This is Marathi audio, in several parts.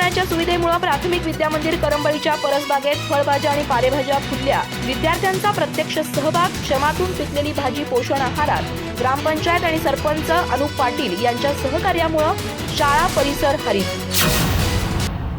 पाण्याच्या सुविधेमुळे प्राथमिक विद्यामंदिर करंबळीच्या परसबागेत फळभाज्या आणि पालेभाज्या फुलल्या। विद्यार्थ्यांचा प्रत्यक्ष सहभाग, श्रमातून पिकलेली भाजी पोषण आहारात। ग्रामपंचायत आणि सरपंच अनुप पाटील यांच्या सहकार्यामुळे शाळा परिसर हरित।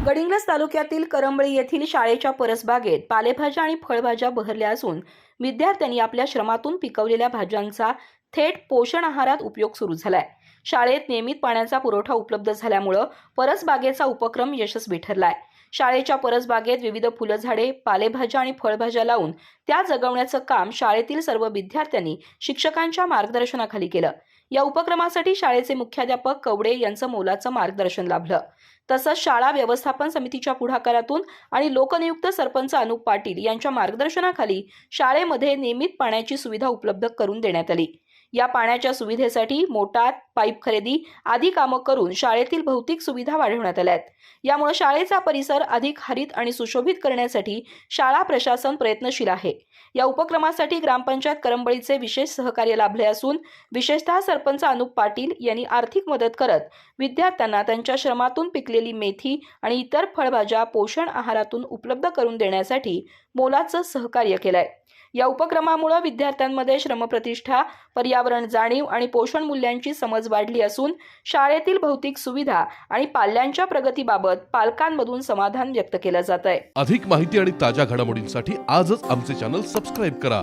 गडिंग्लज तालुक्यातील करंबळी येथील शाळेच्या परसबागेत पालेभाज्या आणि फळभाज्या बहरल्या असून विद्यार्थ्यांनी आपल्या श्रमातून पिकवलेल्या भाज्यांचा थेट पोषण आहारात उपयोग सुरू झालाय। शाळेत नियमित पाण्याचा पुरवठा उपलब्ध झाल्यामुळे परसबागेचा उपक्रम यशस्वी ठरलाय। शाळेच्या परसबागेत विविध फुलझाडे, पालेभाज्या आणि फळभाज्या लावून त्या जगवण्याचं काम शाळेतील सर्व विद्यार्थ्यांनी शिक्षकांच्या मार्गदर्शनाखाली केलं। या उपक्रमासाठी शाळेचे मुख्याध्यापक कवडे यांचं मोलाचं मार्गदर्शन लाभलं। तसंच शाळा व्यवस्थापन समितीच्या पुढाकारातून आणि लोकनियुक्त सरपंच अनुप पाटील यांच्या मार्गदर्शनाखाली शाळेमध्ये नियमित पाण्याची सुविधा उपलब्ध करून देण्यात आली। या पाण्याच्या सुविधेसाठी मोटार, पाईप खरेदी आदी कामं करून शाळेतील भौतिक सुविधा वाढवण्यात आल्या आहेत। यामुळे शाळेचा परिसर अधिक हरित आणि सुशोभित करण्यासाठी शाळा प्रशासन प्रयत्नशील आहे। या उपक्रमासाठी ग्रामपंचायत करंबळीचे विशेष सहकार्य लाभले असून विशेषतः सरपंच अनुप पाटील यांनी आर्थिक मदत करत विद्यार्थ्यांना त्यांच्या श्रमातून पिकलेली मेथी आणि इतर फळभाज्या पोषण आहारातून उपलब्ध करून देण्यासाठी मोलाचं सहकार्य केलंय। या उपक्रमामुळे विद्यार्थ्यांमध्ये श्रमप्रतिष्ठा, पर्यावरण जाणीव आणि पोषण मूल्यांची समज वाढली असून शाळेतील भौतिक सुविधा आणि पाल्यांच्या प्रगतीबाबत पालकांमधून समाधान व्यक्त केलं जात आहे। अधिक माहिती आणि ताज्या घडामोडींसाठी आजच आमचे चॅनल सबस्क्राइब करा।